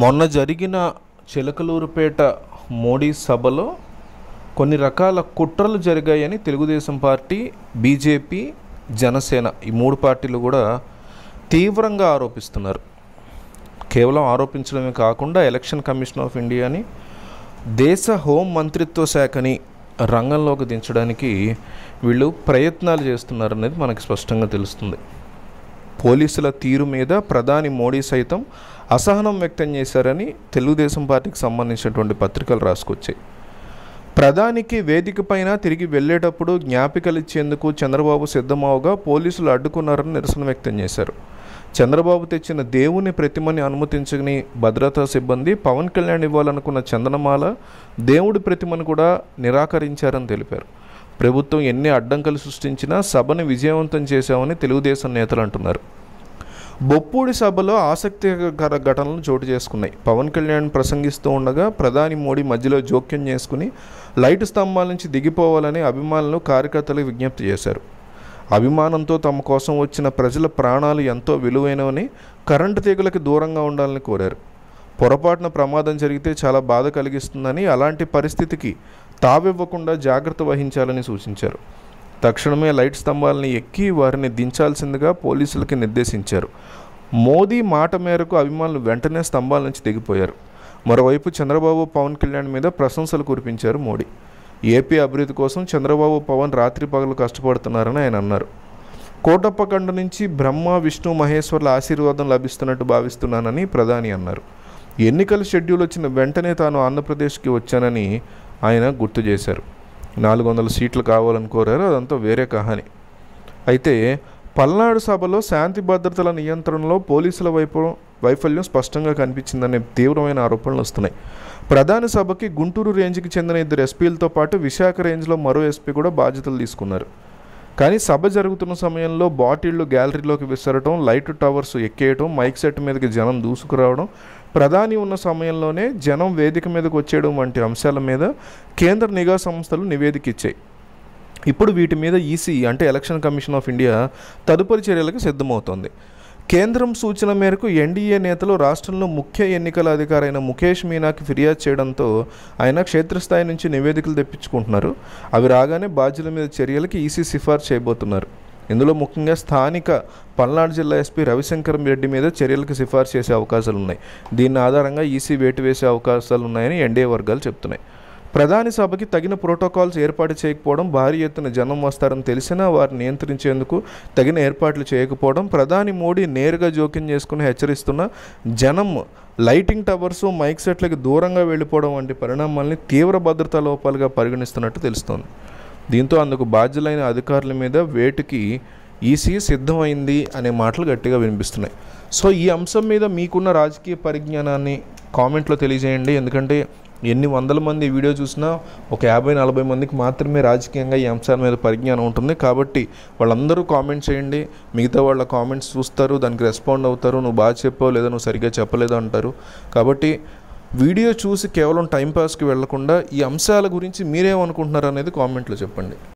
మొన్న జరిగిన చిలకలూరుపేట మోడీ సభలో కొన్ని రకాల కుట్రలు జరిగాయని తెలుగుదేశం పార్టీ, బీజేపీ, జనసేన ఈ మూడు పార్టీలు కూడా తీవ్రంగా ఆరోపిస్తున్నారు. కేవలం ఆరోపించడమే కాకుండా ఎలక్షన్ కమిషన్ ఆఫ్ ఇండియాని, దేశ హోం మంత్రిత్వ శాఖని రంగంలోకి దించడానికి వీళ్ళు ప్రయత్నాలు చేస్తున్నారనేది మనకు స్పష్టంగా తెలుస్తుంది. పోలీసుల తీరు మీద ప్రధాని మోడీ సైతం అసహనం వ్యక్తం చేశారని తెలుగుదేశం పార్టీకి సంబంధించినటువంటి పత్రికలు రాసుకొచ్చాయి. ప్రధానికి వేదిక పైన తిరిగి వెళ్ళేటప్పుడు జ్ఞాపికలు ఇచ్చేందుకు చంద్రబాబు సిద్ధమవగా పోలీసులు అడ్డుకున్నారని నిరసన వ్యక్తం చేశారు. చంద్రబాబు తెచ్చిన దేవుని ప్రతిమని అనుమతించని భద్రతా సిబ్బంది పవన్ కళ్యాణ్ ఇవ్వాలనుకున్న చందనమాల దేవుడి ప్రతిమను కూడా నిరాకరించారని తెలిపారు. ప్రభుత్వం ఎన్ని అడ్డంకులు సృష్టించినా సభను విజయవంతం చేశామని తెలుగుదేశం నేతలు అంటున్నారు. బొప్పూడి సభలో ఆసక్తికర ఘటనలు చోటు చేసుకున్నాయి. పవన్ కళ్యాణ్ ప్రసంగిస్తూ ఉండగా ప్రధాని మోడీ మధ్యలో జోక్యం చేసుకుని లైటు స్తంభాల నుంచి దిగిపోవాలని అభిమానులు, కార్యకర్తలకు విజ్ఞప్తి చేశారు. అభిమానంతో తమ కోసం వచ్చిన ప్రజల ప్రాణాలు ఎంతో విలువైనవని, కరెంటు తీగలకు దూరంగా ఉండాలని కోరారు. పొరపాటున ప్రమాదం జరిగితే చాలా బాధ కలిగిస్తుందని, అలాంటి పరిస్థితికి తావివ్వకుండా జాగ్రత్త వహించాలని సూచించారు. తక్షణమే లైట్ స్తంభాలని ఎక్కి వారిని దించాల్సిందిగా పోలీసులకి నిర్దేశించారు. మోదీ మాట మేరకు అభిమానులు వెంటనే స్తంభాల నుంచి దిగిపోయారు. మరోవైపు చంద్రబాబు, పవన్ కళ్యాణ్ మీద ప్రశంసలు కురిపించారు మోడీ. ఏపీ అభివృద్ధి కోసం చంద్రబాబు, పవన్ రాత్రి పగలు కష్టపడుతున్నారని ఆయన అన్నారు. కోటప్పకొండ నుంచి బ్రహ్మ, విష్ణు, మహేశ్వర్ల ఆశీర్వాదం లభిస్తున్నట్టు భావిస్తున్నానని ప్రధాని అన్నారు. ఎన్నికల షెడ్యూల్ వచ్చిన వెంటనే తాను ఆంధ్రప్రదేశ్కి వచ్చానని ఆయన గుర్తు చేశారు. 400 సీట్లు కావాలని కోరారు. అదంతా వేరే కహాని. అయితే పల్నాడు సభలో శాంతి భద్రతల నియంత్రణలో పోలీసుల వైఫల్యం స్పష్టంగా కనిపించిందనే తీవ్రమైన ఆరోపణలు వస్తున్నాయి. ప్రధాన సభకి గుంటూరు రేంజ్కి చెందిన 2 ఎస్పీలతో పాటు విశాఖ రేంజ్లో మరో ఎస్పీ కూడా బాధ్యతలు తీసుకున్నారు. కానీ సభ జరుగుతున్న సమయంలో బాటిళ్లు గ్యాలరీలోకి విసరటం, లైట్ టవర్స్ ఎక్కేయటం, మైక్ సెట్ మీదకి జనం దూసుకురావడం, ప్రధాని ఉన్న సమయంలోనే జనం వేదిక మీదకి వచ్చేయడం వంటి అంశాల మీద కేంద్ర నిఘా సంస్థలు నివేదిక ఇచ్చాయి. ఇప్పుడు వీటి మీద ఈసీ అంటే ఎలక్షన్ కమిషన్ ఆఫ్ ఇండియా తదుపరి చర్యలకు సిద్ధమవుతోంది. కేంద్రం సూచన మేరకు ఎన్డీఏ నేతలు రాష్ట్రంలో ముఖ్య ఎన్నికల అధికారి అయిన ముఖేష్ మీనాకి ఫిర్యాదు చేయడంతో ఆయన క్షేత్రస్థాయి నుంచి నివేదికలు తెప్పించుకుంటున్నారు. అవి రాగానే బాధ్యుల మీద చర్యలకి ఈసీ సిఫార్సు చేయబోతున్నారు. ఇందులో ముఖ్యంగా స్థానిక పల్నాడు జిల్లా ఎస్పీ రవిశంకర్ రెడ్డి మీద చర్యలకు సిఫార్సు చేసే అవకాశాలు ఉన్నాయి. దీని ఆధారంగా ఈసీ వేటు వేసే అవకాశాలు ఉన్నాయని ఎన్డీఏ వర్గాలు చెప్తున్నాయి. ప్రధాని సభకి తగిన ప్రోటోకాల్స్ ఏర్పాటు చేయకపోవడం, భారీ ఎత్తున జనం వస్తారని తెలిసినా వారిని నియంత్రించేందుకు తగిన ఏర్పాట్లు చేయకపోవడం, ప్రధాని మోడీ నేరుగా జోక్యం చేసుకుని హెచ్చరిస్తున్న జనం లైటింగ్ టవర్సు, మైక్ సెట్లకి దూరంగా వెళ్ళిపోవడం వంటి పరిణామాలని తీవ్ర భద్రతా లోపాలుగా పరిగణిస్తున్నట్టు తెలుస్తోంది. దీంతో అందుకు బాధ్యులైన అధికారుల మీద వేటుకి ఈసీ సిద్ధమైంది అనే మాటలు గట్టిగా వినిపిస్తున్నాయి. సో ఈ అంశం మీద మీకున్న రాజకీయ పరిజ్ఞానాన్ని కామెంట్లో తెలియజేయండి. ఎందుకంటే ఎన్ని వందల మంది వీడియో చూసినా ఒక 50-40 మందికి మాత్రమే రాజకీయంగా ఈ అంశాల మీద పరిజ్ఞానం ఉంటుంది. కాబట్టి వాళ్ళందరూ కామెంట్ చేయండి. మిగతా వాళ్ళ కామెంట్స్ చూస్తారు, దానికి రెస్పాండ్ అవుతారు. నువ్వు బాగా చెప్పావు లేదా నువ్వు సరిగ్గా చెప్పలేదు అంటారు. కాబట్టి వీడియో చూసి కేవలం టైంపాస్కి వెళ్లకుండా ఈ అంశాల గురించి మీరేమనుకుంటున్నారు అనేది కామెంట్లో చెప్పండి.